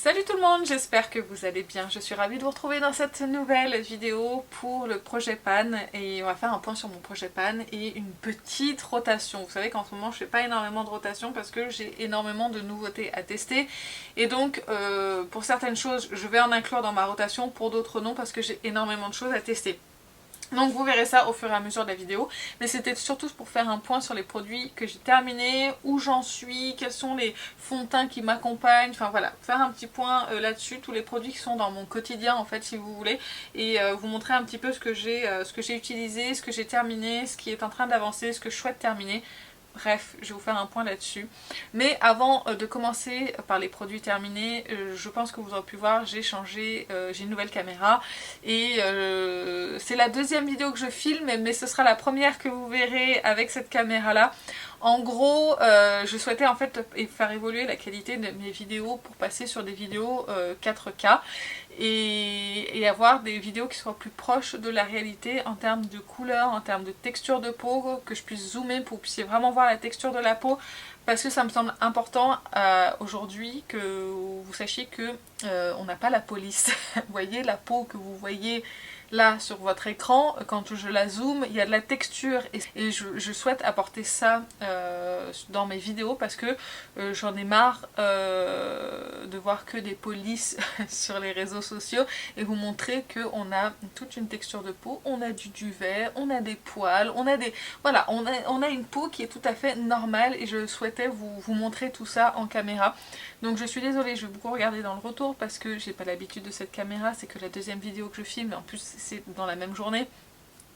Salut tout le monde, j'espère que vous allez bien. Je suis ravie de vous retrouver dans cette nouvelle vidéo pour le projet Pan et on va faire un point sur mon projet Pan et une petite rotation. Vous savez qu'en ce moment je fais pas énormément de rotation parce que j'ai énormément de nouveautés à tester et donc pour certaines choses je vais en inclure dans ma rotation, pour d'autres non parce que j'ai énormément de choses à tester. Donc vous verrez ça au fur et à mesure de la vidéo, mais c'était surtout pour faire un point sur les produits que j'ai terminés, où j'en suis, quels sont les fonds de teint qui m'accompagnent, enfin voilà, faire un petit point là-dessus, tous les produits qui sont dans mon quotidien en fait si vous voulez, et vous montrer un petit peu ce que j'ai utilisé, ce que j'ai terminé, ce qui est en train d'avancer, ce que je souhaite terminer. Bref, je vais vous faire un point là-dessus. Mais avant de commencer par les produits terminés, je pense que vous aurez pu voir, j'ai changé, j'ai une nouvelle caméra. Et c'est la deuxième vidéo que je filme, mais ce sera la première que vous verrez avec cette caméra-là. En gros, je souhaitais en fait faire évoluer la qualité de mes vidéos pour passer sur des vidéos 4K et avoir des vidéos qui soient plus proches de la réalité en termes de couleur, en termes de texture de peau, que je puisse zoomer pour que vous puissiez vraiment voir la texture de la peau, parce que ça me semble important aujourd'hui que vous sachiez que on n'a pas la police. Vous voyez la peau que vous voyez là sur votre écran, quand je la zoome, il y a de la texture et je souhaite apporter ça dans mes vidéos parce que j'en ai marre de voir que des polices sur les réseaux sociaux et vous montrer qu'on a toute une texture de peau, on a du duvet, on a des poils, on a des... Voilà, on a une peau qui est tout à fait normale et je souhaitais vous montrer tout ça en caméra. Donc je suis désolée, je vais beaucoup regarder dans le retour parce que j'ai pas l'habitude de cette caméra, c'est que la deuxième vidéo que je filme, et en plus c'est dans la même journée.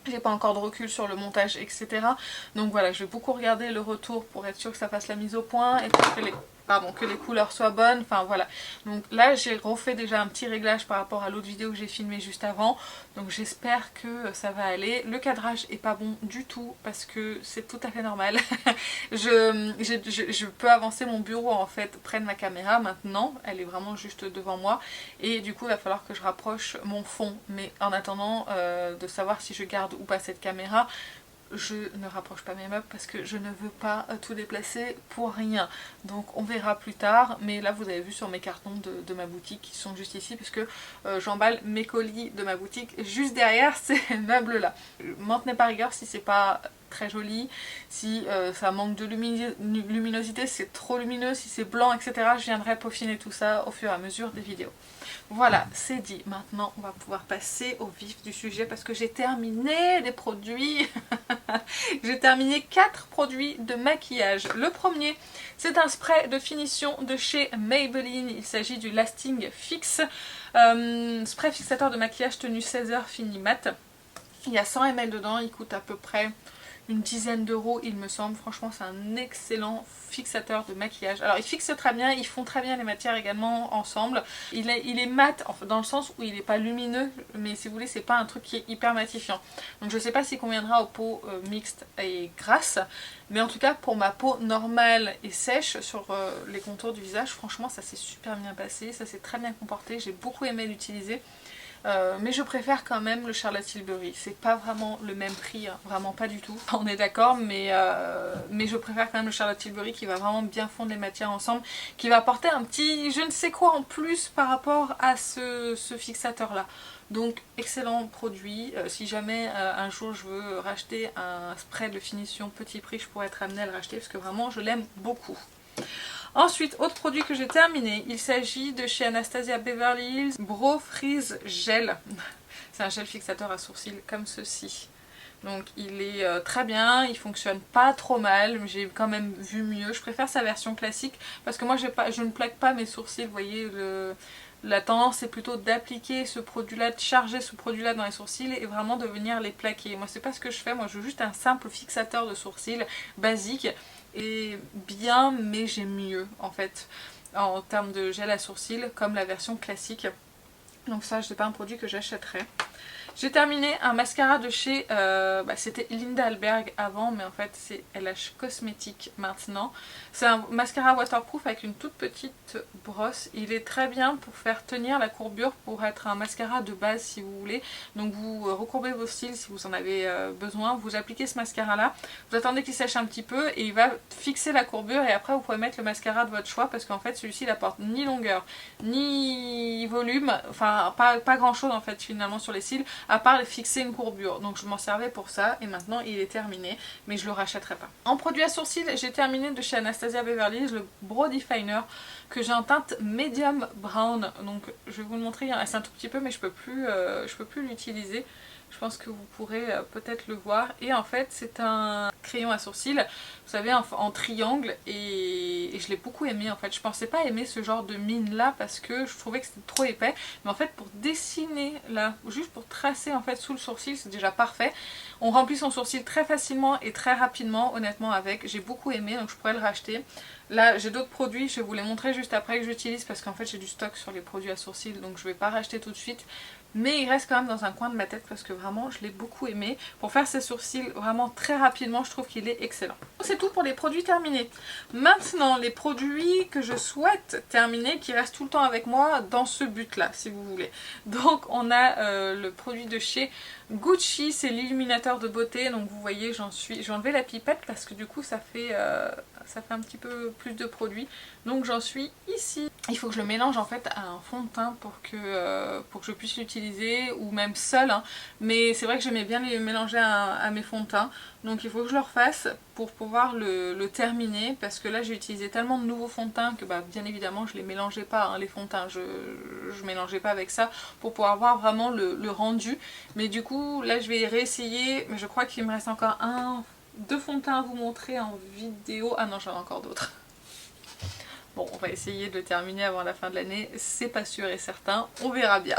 J'ai pas encore de recul sur le montage, etc. Donc voilà, je vais beaucoup regarder le retour pour être sûr que ça fasse la mise au point et que les couleurs soient bonnes. Enfin voilà. Donc là, j'ai refait déjà un petit réglage par rapport à l'autre vidéo que j'ai filmée juste avant. Donc j'espère que ça va aller. Le cadrage est pas bon du tout parce que c'est tout à fait normal. je peux avancer mon bureau en fait près de ma caméra maintenant. Elle est vraiment juste devant moi. Et du coup, il va falloir que je rapproche mon fond. Mais en attendant de savoir si je garde ou pas cette caméra, je ne rapproche pas mes meubles parce que je ne veux pas tout déplacer pour rien. Donc on verra plus tard, mais là vous avez vu sur mes cartons de ma boutique qui sont juste ici puisque j'emballe mes colis de ma boutique juste derrière ces meubles là. M'en tenez pas rigueur si c'est pas très joli, si ça manque de luminosité, si c'est trop lumineux, si c'est blanc, etc. Je viendrai peaufiner tout ça au fur et à mesure des vidéos. Voilà, c'est dit. Maintenant, on va pouvoir passer au vif du sujet parce que j'ai terminé des produits. J'ai terminé 4 produits de maquillage. Le premier, c'est un spray de finition de chez Maybelline. Il s'agit du Lasting Fix. Spray fixateur de maquillage tenue 16 heures fini mat. Il y a 100 ml dedans, il coûte à peu près une dizaine d'euros il me semble. Franchement c'est un excellent fixateur de maquillage. Alors il fixe très bien, ils font très bien les matières également ensemble. Il est mat dans le sens où il n'est pas lumineux, mais si vous voulez c'est pas un truc qui est hyper matifiant. Donc je sais pas s'il conviendra aux peaux mixtes et grasses, mais en tout cas pour ma peau normale et sèche sur les contours du visage, franchement ça s'est super bien passé, ça s'est très bien comporté, j'ai beaucoup aimé l'utiliser. Mais je préfère quand même le Charlotte Tilbury. C'est pas vraiment le même prix, hein, vraiment pas du tout. On est d'accord, mais je préfère quand même le Charlotte Tilbury qui va vraiment bien fondre les matières ensemble, qui va apporter un petit je ne sais quoi en plus par rapport à ce fixateur là. Donc excellent produit. Si jamais un jour je veux racheter un spray de finition petit prix, je pourrais être amenée à le racheter parce que vraiment je l'aime beaucoup. Ensuite, autre produit que j'ai terminé, il s'agit de chez Anastasia Beverly Hills Brow Freeze Gel. C'est un gel fixateur à sourcils comme ceci. Donc il est très bien, il fonctionne pas trop mal, j'ai quand même vu mieux. Je préfère sa version classique parce que moi je ne plaque pas mes sourcils, vous voyez, la tendance c'est plutôt d'appliquer ce produit là, de charger ce produit là dans les sourcils et vraiment de venir les plaquer. Moi c'est pas ce que je fais, moi je veux juste un simple fixateur de sourcils basique et bien, mais j'ai mieux en fait en termes de gel à sourcils comme la version classique. Donc ça c'est pas un produit que j'achèterais. J'ai terminé un mascara de chez, c'était Linda Alberg avant, mais en fait c'est LH Cosmétiques maintenant. C'est un mascara waterproof avec une toute petite brosse. Il est très bien pour faire tenir la courbure, pour être un mascara de base si vous voulez. Donc vous recourbez vos cils si vous en avez besoin, vous appliquez ce mascara là, vous attendez qu'il sèche un petit peu et il va fixer la courbure et après vous pouvez mettre le mascara de votre choix parce qu'en fait celui-ci il apporte ni longueur ni volume, enfin pas grand chose en fait finalement sur les cils à part fixer une courbure. Donc je m'en servais pour ça et maintenant il est terminé, mais je le rachèterai pas. En produit à sourcils, j'ai terminé de chez Anastasia Beverly Hills le Brow Definer que j'ai en teinte medium brown. Donc je vais vous le montrer, c'est un tout petit peu mais je peux plus l'utiliser. Je pense que vous pourrez peut-être le voir. Et en fait c'est un crayon à sourcils, vous savez, en triangle, et je l'ai beaucoup aimé en fait. Je pensais pas aimer ce genre de mine là parce que je trouvais que c'était trop épais. Mais en fait pour dessiner là, juste pour tracer en fait sous le sourcil, c'est déjà parfait. On remplit son sourcil très facilement et très rapidement honnêtement avec. J'ai beaucoup aimé, donc je pourrais le racheter. Là j'ai d'autres produits, je vais vous les montrer juste après que j'utilise parce qu'en fait j'ai du stock sur les produits à sourcils, donc je vais pas racheter tout de suite. Mais il reste quand même dans un coin de ma tête parce que vraiment je l'ai beaucoup aimé. Pour faire ses sourcils vraiment très rapidement, je trouve qu'il est excellent. C'est tout pour les produits terminés. Maintenant les produits que je souhaite terminer, qui restent tout le temps avec moi dans ce but là si vous voulez. Donc on a le produit de chez Gucci, c'est l'illuminateur de beauté. Donc vous voyez j'ai enlevé la pipette parce que du coup ça fait un petit peu plus de produits. Donc j'en suis ici. Il faut que je le mélange en fait à un fond de teint pour que je puisse l'utiliser, ou même seul, hein. Mais c'est vrai que j'aimais bien les mélanger à mes fonds de teint. Donc il faut que je le refasse pour pouvoir le terminer, parce que là j'ai utilisé tellement de nouveaux fonds de teint que bien évidemment je les mélangeais pas, hein, les fonds de teint, je mélangeais pas avec ça pour pouvoir voir vraiment le rendu. Mais du coup là je vais réessayer, mais je crois qu'il me reste encore deux fonds de teint à vous montrer en vidéo. Ah non, j'en ai encore d'autres. Bon, on va essayer de le terminer avant la fin de l'année, c'est pas sûr et certain, on verra bien.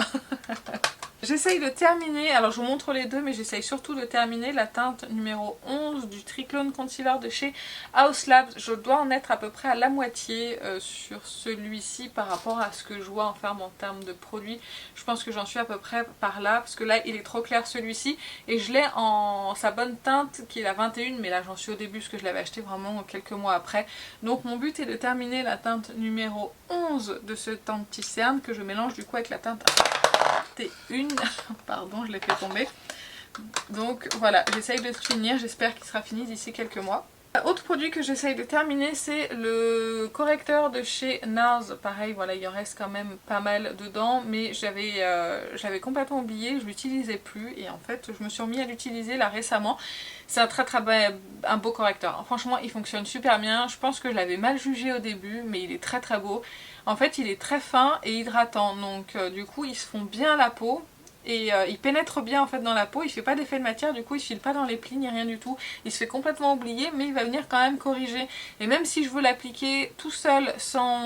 J'essaye de terminer, alors je vous montre les deux, mais j'essaye surtout de terminer la teinte numéro 11 du Triclone Concealer de chez Haus Labs. Je dois en être à peu près à la moitié sur celui-ci par rapport à ce que je vois en ferme en termes de produits. Je pense que j'en suis à peu près par là, parce que là il est trop clair celui-ci, et je l'ai en sa bonne teinte qui est la 21, mais là j'en suis au début parce que je l'avais acheté vraiment quelques mois après. Donc mon but est de terminer la teinte numéro 11 de ce teint petit cerne que je mélange du coup avec la teinte T1, pardon je l'ai fait tomber. Donc voilà, j'essaye de le finir, j'espère qu'il sera fini d'ici quelques mois. Autre produit que j'essaye de terminer, c'est le correcteur de chez NARS. Pareil, voilà, il en reste quand même pas mal dedans, mais j'avais complètement oublié, je l'utilisais plus, et en fait je me suis remis à l'utiliser là récemment. C'est un beau correcteur, franchement il fonctionne super bien. Je pense que je l'avais mal jugé au début, mais il est très très beau. En fait il est très fin et hydratant, donc du coup il se fond bien à la peau. Et il pénètre bien en fait dans la peau, il fait pas d'effet de matière, du coup il file pas dans les plis ni rien du tout. Il se fait complètement oublier, mais il va venir quand même corriger. Et même si je veux l'appliquer tout seul sans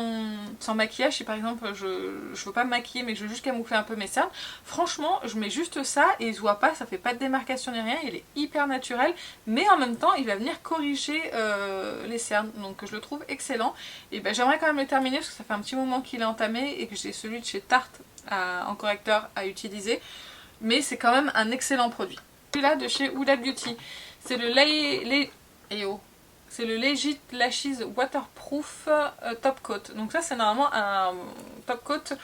maquillage, si par exemple je veux pas me maquiller mais je veux juste camoufler un peu mes cernes, franchement je mets juste ça et il se voit pas, ça fait pas de démarcation ni rien, il est hyper naturel, mais en même temps il va venir corriger les cernes, donc je le trouve excellent. Et j'aimerais quand même le terminer parce que ça fait un petit moment qu'il est entamé et que j'ai celui de chez Tarte en correcteur à utiliser, mais c'est quand même un excellent produit. Celui-là de chez Huda Beauty, c'est le Legit Lashes Waterproof Top Coat. Donc ça c'est normalement un top coat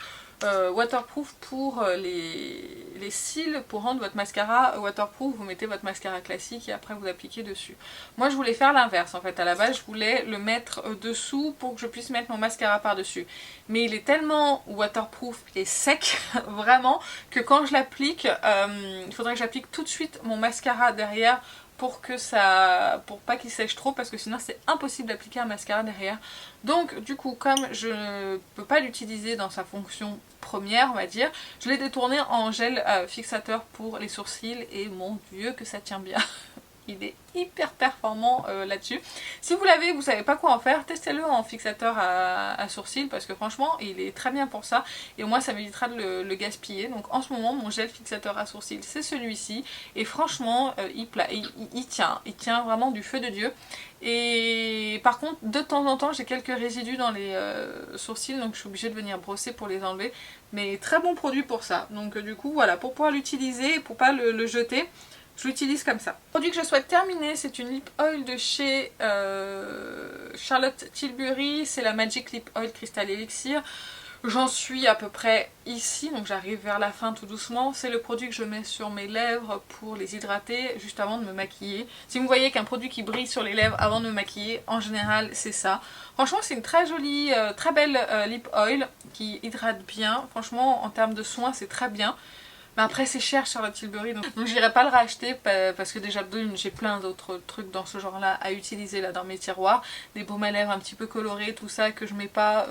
waterproof pour les cils, pour rendre votre mascara waterproof. Vous mettez votre mascara classique et après vous appliquez dessus. Moi je voulais faire l'inverse en fait, à la base je voulais le mettre dessous pour que je puisse mettre mon mascara par dessus, mais il est tellement waterproof et sec vraiment que quand je l'applique, il faudrait que j'applique tout de suite mon mascara derrière pour pas qu'il sèche trop, parce que sinon c'est impossible d'appliquer un mascara derrière. Donc du coup comme je ne peux pas l'utiliser dans sa fonction première on va dire, je l'ai détourné en gel fixateur pour les sourcils et mon dieu que ça tient bien. il est hyper performant là-dessus. Si vous l'avez, vous savez pas quoi en faire, testez-le en fixateur à sourcils parce que franchement il est très bien pour ça et au moins ça m'évitera de le gaspiller. Donc en ce moment mon gel fixateur à sourcils c'est celui-ci et franchement il tient vraiment du feu de Dieu. Et par contre de temps en temps j'ai quelques résidus dans les sourcils donc je suis obligée de venir brosser pour les enlever, mais très bon produit pour ça. Donc du coup voilà, pour pouvoir l'utiliser et pour pas le jeter, je l'utilise comme ça. Le produit que je souhaite terminer, c'est une lip oil de chez Charlotte Tilbury, c'est la Magic Lip Oil Crystal Elixir. J'en suis à peu près ici, donc j'arrive vers la fin tout doucement. C'est le produit que je mets sur mes lèvres pour les hydrater juste avant de me maquiller. Si vous voyez qu'un produit qui brille sur les lèvres avant de me maquiller, en général c'est ça. Franchement c'est une très jolie, très belle lip oil qui hydrate bien. Franchement en termes de soins c'est très bien. Mais après c'est cher Charlotte Tilbury donc j'irai pas le racheter parce que déjà j'ai plein d'autres trucs dans ce genre là à utiliser là dans mes tiroirs. Des baumes à lèvres un petit peu colorés, tout ça que je mets pas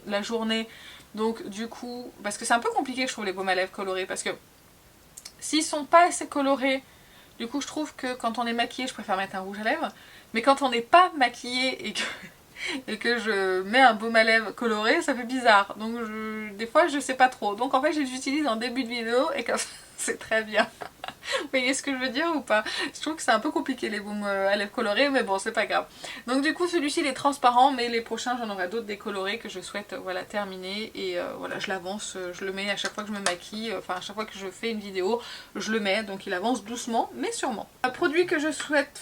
la journée. Donc du coup, parce que c'est un peu compliqué je trouve les baumes à lèvres colorés parce que s'ils sont pas assez colorés, du coup je trouve que quand on est maquillé je préfère mettre un rouge à lèvres. Mais quand on n'est pas maquillé et que je mets un baume à lèvres coloré, ça fait bizarre. Donc des fois je sais pas trop. Donc en fait je les utilise en début de vidéo et comme ça c'est très bien. Vous voyez ce que je veux dire ou pas? Je trouve que c'est un peu compliqué les baumes à lèvres colorés, mais bon c'est pas grave. Donc du coup celui-ci il est transparent, mais les prochains j'en aurai d'autres décolorés que je souhaite voilà terminer. Et voilà je l'avance, je le mets à chaque fois que je me maquille, enfin à chaque fois que je fais une vidéo je le mets, donc il avance doucement mais sûrement. Un produit que je souhaite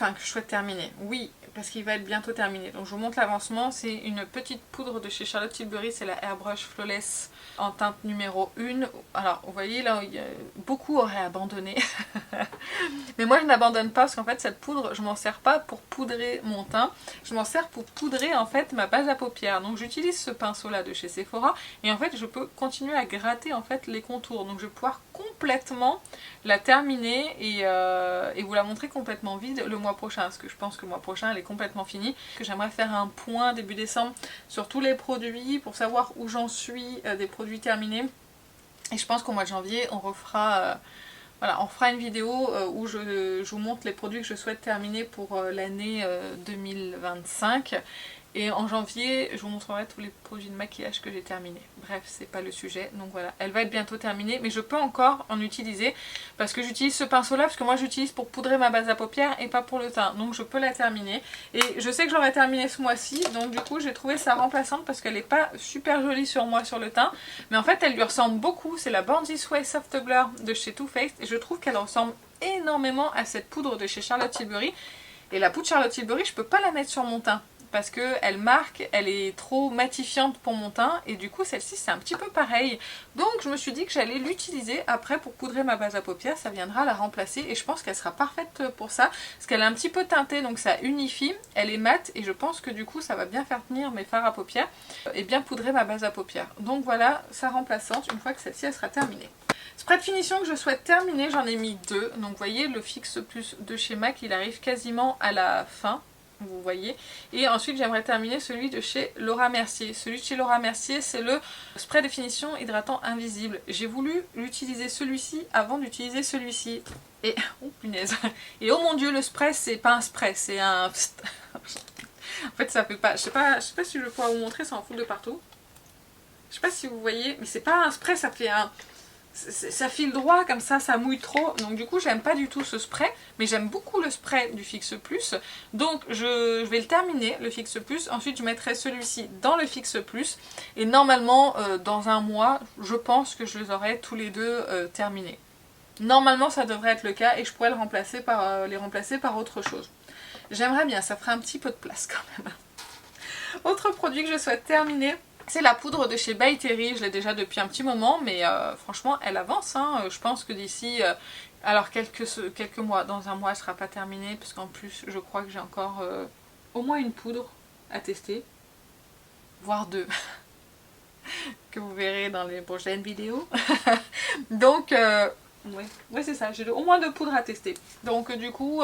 terminer, oui, parce qu'il va être bientôt terminé. Donc je vous montre l'avancement, c'est une petite poudre de chez Charlotte Tilbury, c'est la Airbrush Flawless en teinte numéro 1. Alors vous voyez là, beaucoup auraient abandonné. Mais moi je n'abandonne pas parce qu'en fait cette poudre, je m'en sers pas pour poudrer mon teint, je m'en sers pour poudrer en fait ma base à paupières. Donc j'utilise ce pinceau là de chez Sephora et en fait je peux continuer à gratter en fait les contours. Donc je vais pouvoir complètement la terminer et vous la montrer complètement vide le mois prochain, parce que je pense que le mois prochain elle est complètement finie. Que j'aimerais faire un point début décembre sur tous les produits pour savoir où j'en suis des produits terminés. Et je pense qu'au mois de janvier on refera voilà, on fera une vidéo où je vous montre les produits que je souhaite terminer pour l'année 2025. Et en janvier, je vous montrerai tous les produits de maquillage que j'ai terminés. Bref, c'est pas le sujet. Donc voilà, elle va être bientôt terminée. Mais je peux encore en utiliser parce que j'utilise ce pinceau-là. Parce que moi, j'utilise pour poudrer ma base à paupières et pas pour le teint. Donc je peux la terminer. Et je sais que j'aurai terminé ce mois-ci. Donc du coup, j'ai trouvé ça remplaçante parce qu'elle n'est pas super jolie sur moi sur le teint. Mais en fait, elle lui ressemble beaucoup. C'est la Born This Way Soft Blur de chez Too Faced. Et je trouve qu'elle ressemble énormément à cette poudre de chez Charlotte Tilbury. Et la poudre Charlotte Tilbury, je peux pas la mettre sur mon teint parce qu'elle marque, elle est trop matifiante pour mon teint et du coup celle-ci c'est un petit peu pareil. Donc je me suis dit que j'allais l'utiliser après pour poudrer ma base à paupières, ça viendra la remplacer et je pense qu'elle sera parfaite pour ça parce qu'elle est un petit peu teintée donc ça unifie, elle est mate et je pense que du coup ça va bien faire tenir mes fards à paupières et bien poudrer ma base à paupières. Donc voilà sa remplaçante une fois que celle-ci elle sera terminée. Spray de finition que je souhaite terminer, j'en ai mis deux. Donc vous voyez le Fix Plus de chez MAC il arrive quasiment à la fin. Vous voyez, et ensuite j'aimerais terminer celui de chez Laura Mercier. Celui de chez Laura Mercier c'est le spray de finition hydratant invisible. J'ai voulu l'utiliser celui-ci avant d'utiliser celui-ci et oh punaise, et oh mon dieu, le spray c'est pas un spray, c'est un en fait ça fait pas, je sais pas si je vais pouvoir vous montrer, ça en fout de partout. Je sais pas si vous voyez, mais c'est pas un spray, ça fait un... ça file droit comme ça mouille trop. Donc du coup j'aime pas du tout ce spray. Mais j'aime beaucoup le spray du Fix Plus. Donc je vais le terminer, le Fix Plus. Ensuite je mettrai celui-ci dans le Fix Plus. Et normalement dans un mois, je pense que je les aurai tous les deux terminés. Normalement ça devrait être le cas et je pourrais les remplacer par autre chose. J'aimerais bien, ça ferait un petit peu de place quand même. Autre produit que je souhaite terminer, c'est la poudre de chez By Terry. Je l'ai déjà depuis un petit moment, mais franchement elle avance. Hein. Je pense que d'ici alors quelques mois, dans un mois elle sera pas terminée, parce qu'en plus je crois que j'ai encore au moins une poudre à tester, voire deux, que vous verrez dans les prochaines vidéos. Donc Ouais, c'est ça, j'ai au moins 2 poudres à tester. Donc du coup,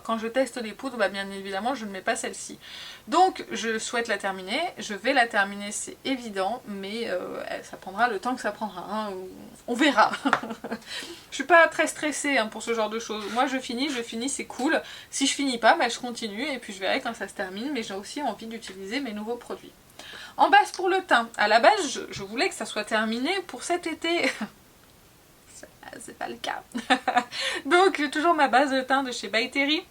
quand je teste les poudres, bah, bien évidemment, je ne mets pas celle-ci. Donc je souhaite la terminer, je vais la terminer, c'est évident, mais ça prendra le temps que ça prendra, hein. On verra. Je suis pas très stressée hein, pour ce genre de choses. Moi je finis, c'est cool. Si je finis pas, bah, je continue et puis je verrai quand ça se termine, mais j'ai aussi envie d'utiliser mes nouveaux produits. En base pour le teint, à la base, je voulais que ça soit terminé pour cet été. C'est pas le cas. Donc j'ai toujours ma base de teint de chez By Terry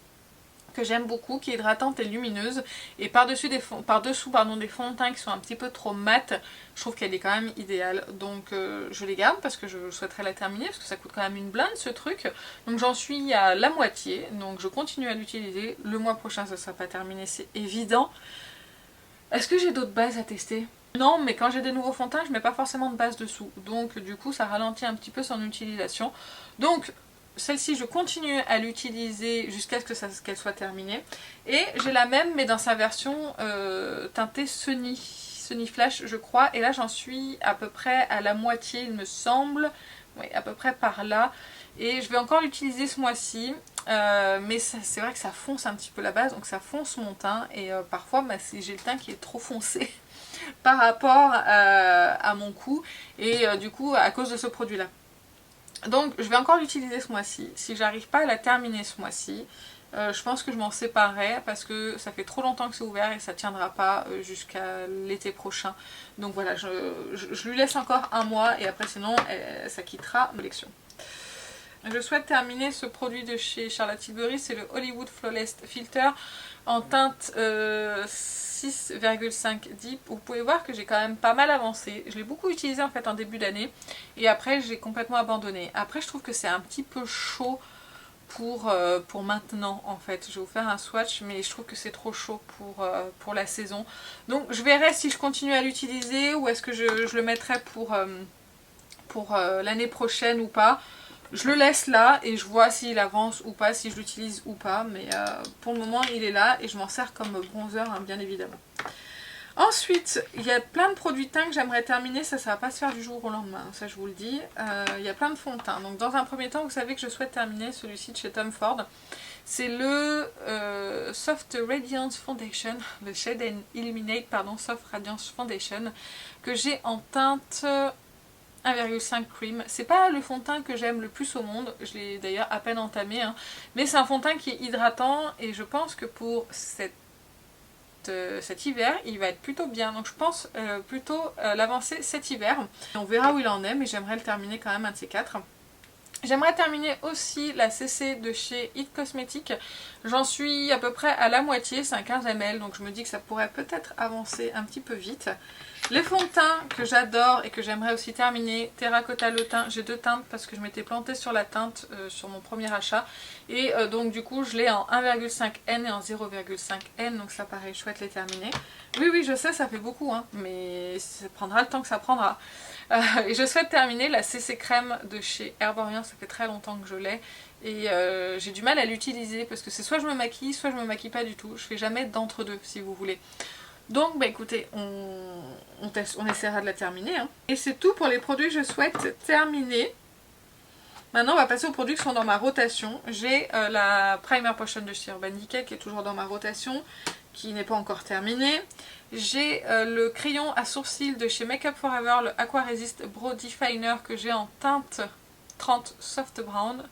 que j'aime beaucoup, qui est hydratante et lumineuse, et par-dessous des fonds de teint qui sont un petit peu trop mat, je trouve qu'elle est quand même idéale. Donc je les garde parce que je souhaiterais la terminer, parce que ça coûte quand même une blinde ce truc. Donc j'en suis à la moitié, donc je continue à l'utiliser. Le mois prochain ça sera pas terminé, c'est évident. Est-ce que j'ai d'autres bases à tester ? Non, mais quand j'ai des nouveaux fonds de teint, je mets pas forcément de base dessous. Donc du coup, ça ralentit un petit peu son utilisation. Donc celle-ci, je continue à l'utiliser jusqu'à ce qu'elle soit terminée. Et j'ai la même, mais dans sa version teintée Sunny Flash, je crois. Et là, j'en suis à peu près à la moitié, il me semble. Oui, à peu près par là. Et je vais encore l'utiliser ce mois-ci. Mais c'est vrai que ça fonce un petit peu la base, donc ça fonce mon teint. Et parfois, bah, j'ai le teint qui est trop foncé par rapport à mon cou et du coup à cause de ce produit là. Donc je vais encore l'utiliser ce mois-ci. Si j'arrive pas à la terminer ce mois-ci, je pense que je m'en séparerai parce que ça fait trop longtemps que c'est ouvert et ça tiendra pas jusqu'à l'été prochain. Donc voilà, je lui laisse encore un mois et après sinon ça quittera ma collection. Je souhaite terminer ce produit de chez Charlotte Tilbury, c'est le Hollywood Flawless Filter en teinte 6,5 Deep. Vous pouvez voir que j'ai quand même pas mal avancé. Je l'ai beaucoup utilisé en fait en début d'année et après j'ai complètement abandonné. Après je trouve que c'est un petit peu chaud pour maintenant en fait. Je vais vous faire un swatch mais je trouve que c'est trop chaud pour la saison. Donc je verrai si je continue à l'utiliser ou est-ce que je le mettrai pour l'année prochaine ou pas. Je le laisse là et je vois s'il avance ou pas, si je l'utilise ou pas. Mais pour le moment, il est là et je m'en sers comme bronzer, hein, bien évidemment. Ensuite, il y a plein de produits de teint que j'aimerais terminer. Ça va pas se faire du jour au lendemain, ça je vous le dis. Il y a plein de fonds de teint. Donc dans un premier temps, vous savez que je souhaite terminer celui-ci de chez Tom Ford. C'est le Soft Radiance Foundation, le Shade and Illuminate, pardon, Soft Radiance Foundation, que j'ai en teinte 1,5 cream. C'est pas le fond de teint que j'aime le plus au monde, je l'ai d'ailleurs à peine entamé, hein. Mais c'est un fond de teint qui est hydratant et je pense que pour cet hiver il va être plutôt bien. Donc je pense plutôt l'avancer cet hiver. On verra où il en est, mais j'aimerais le terminer quand même un de ces quatre. J'aimerais terminer aussi la CC de chez It Cosmetics. J'en suis à peu près à la moitié, c'est un 15 ml, donc je me dis que ça pourrait peut-être avancer un petit peu vite. Les fonds de teint que j'adore et que j'aimerais aussi terminer, Terracotta Le Teint. J'ai 2 teintes parce que je m'étais plantée sur la teinte sur mon premier achat. Et donc du coup je l'ai en 1,5 N et en 0,5 N, donc ça pareil, chouette les terminer. Oui, je sais, ça fait beaucoup, hein, mais ça prendra le temps que ça prendra. Et je souhaite terminer la CC crème de chez Herborian, ça fait très longtemps que je l'ai. Et j'ai du mal à l'utiliser parce que c'est soit je me maquille, soit je me maquille pas du tout. Je fais jamais d'entre-deux si vous voulez. Donc bah écoutez, on essaiera de la terminer, hein. Et c'est tout pour les produits que je souhaite terminer. Maintenant on va passer aux produits qui sont dans ma rotation. J'ai la Primer Potion de chez Urban Decay qui est toujours dans ma rotation, qui n'est pas encore terminée. J'ai le crayon à sourcils de chez Make Up For Ever, le Aqua Resist Brow Definer que j'ai en teinte 30 Soft Brown.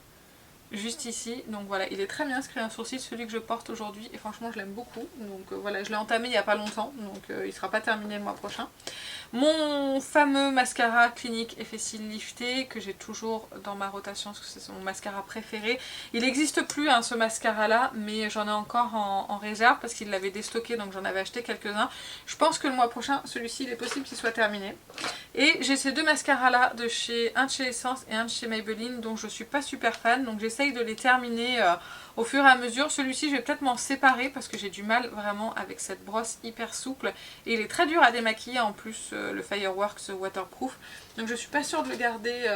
Juste ici, donc voilà, il est très bien ce crayon à sourcils, celui que je porte aujourd'hui et franchement je l'aime beaucoup. Donc voilà, je l'ai entamé il n'y a pas longtemps, donc il ne sera pas terminé le mois prochain. Mon fameux mascara Clinique Effet Cils Lifté que j'ai toujours dans ma rotation parce que c'est mon mascara préféré. Il n'existe plus hein, ce mascara là, mais j'en ai encore en réserve parce qu'il l'avait déstocké, donc j'en avais acheté quelques-uns. Je pense que le mois prochain, celui-ci il est possible qu'il soit terminé. Et j'ai ces 2 mascaras là, un de chez Essence et un de chez Maybelline, dont je suis pas super fan, donc j'essaye de les terminer au fur et à mesure. Celui-ci je vais peut-être m'en séparer parce que j'ai du mal vraiment avec cette brosse hyper souple et il est très dur à démaquiller en plus le Fireworks Waterproof, donc je suis pas sûre de le garder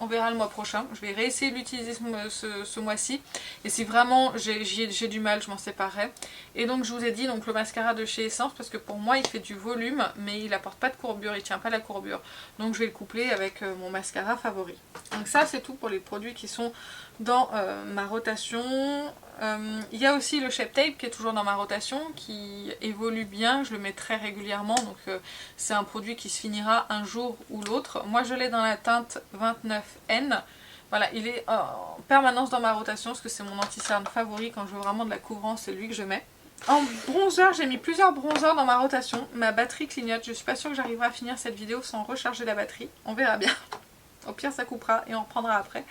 On verra le mois prochain. Je vais réessayer de l'utiliser ce mois-ci. Et si vraiment j'ai du mal, je m'en séparerai. Et donc je vous ai dit donc le mascara de chez Essence, parce que pour moi il fait du volume, mais il apporte pas de courbure, il tient pas la courbure. Donc je vais le coupler avec mon mascara favori. Donc ça c'est tout pour les produits qui sont dans ma rotation. Il y a aussi le Shape Tape qui est toujours dans ma rotation, qui évolue bien, je le mets très régulièrement, donc c'est un produit qui se finira un jour ou l'autre. Moi je l'ai dans la teinte 29N, voilà, il est en permanence dans ma rotation parce que c'est mon anti-cerne favori. Quand je veux vraiment de la couvrance, c'est lui que je mets. En bronzer, j'ai mis plusieurs bronzers dans ma rotation, ma batterie clignote, je suis pas sûre que j'arriverai à finir cette vidéo sans recharger la batterie, on verra bien. Au pire ça coupera et on reprendra après.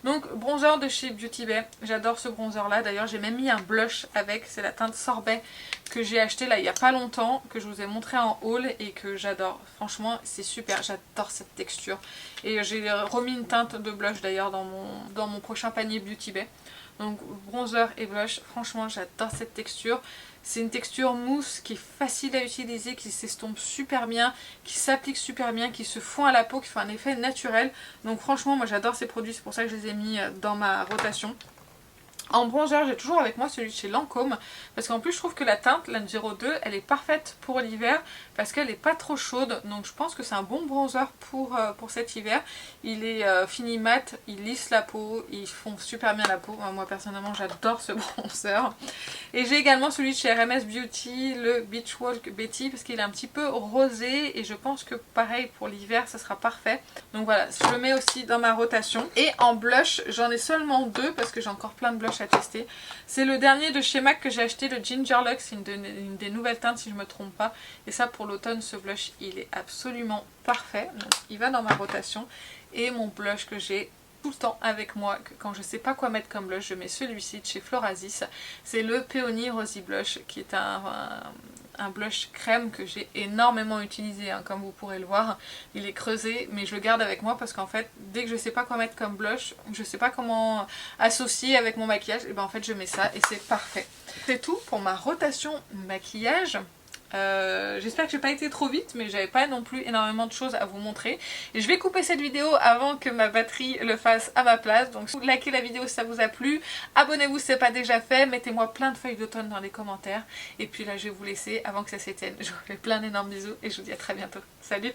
Donc bronzer de chez Beauty Bay, j'adore ce bronzer là, d'ailleurs j'ai même mis un blush avec, c'est la teinte Sorbet que j'ai acheté là il n'y a pas longtemps, que je vous ai montré en haul et que j'adore. Franchement c'est super, j'adore cette texture. Et j'ai remis une teinte de blush d'ailleurs dans mon prochain panier Beauty Bay. Donc bronzer et blush, franchement j'adore cette texture. C'est une texture mousse qui est facile à utiliser, qui s'estompe super bien, qui s'applique super bien, qui se fond à la peau, qui fait un effet naturel. Donc franchement moi j'adore ces produits, c'est pour ça que je les ai mis dans ma rotation. En bronzer, j'ai toujours avec moi celui de chez Lancôme, parce qu'en plus je trouve que la teinte, la 02, elle est parfaite pour l'hiver, parce qu'elle n'est pas trop chaude, donc je pense que c'est un bon bronzer pour cet hiver. Il est fini mat, il lisse la peau, il fond super bien la peau. Moi personnellement j'adore ce bronzer. Et j'ai également celui de chez RMS Beauty, le Beach Walk Betty, parce qu'il est un petit peu rosé, et je pense que pareil pour l'hiver ça sera parfait. Donc voilà, je le mets aussi dans ma rotation. Et en blush, j'en ai seulement deux, parce que j'ai encore plein de blush à tester. C'est le dernier de chez MAC que j'ai acheté, le Ginger Luxe, une des nouvelles teintes si je ne me trompe pas. Et ça pour l'automne, ce blush il est absolument parfait. Donc, il va dans ma rotation. Et mon blush que j'ai tout le temps avec moi, que quand je ne sais pas quoi mettre comme blush, je mets celui-ci de chez Florasis. C'est le Peony Rosy Blush qui est un blush crème que j'ai énormément utilisé, hein, comme vous pourrez le voir. Il est creusé, mais je le garde avec moi parce qu'en fait, dès que je sais pas quoi mettre comme blush, je sais pas comment associer avec mon maquillage, et ben en fait je mets ça et c'est parfait. C'est tout pour ma rotation maquillage. J'espère que j'ai pas été trop vite, mais j'avais pas non plus énormément de choses à vous montrer. Et je vais couper cette vidéo avant que ma batterie le fasse à ma place. Donc likez la vidéo si ça vous a plu, abonnez-vous si c'est pas déjà fait, mettez-moi plein de feuilles d'automne dans les commentaires. Et puis là je vais vous laisser avant que ça s'éteigne. Je vous fais plein d'énormes bisous et je vous dis à très bientôt. Salut!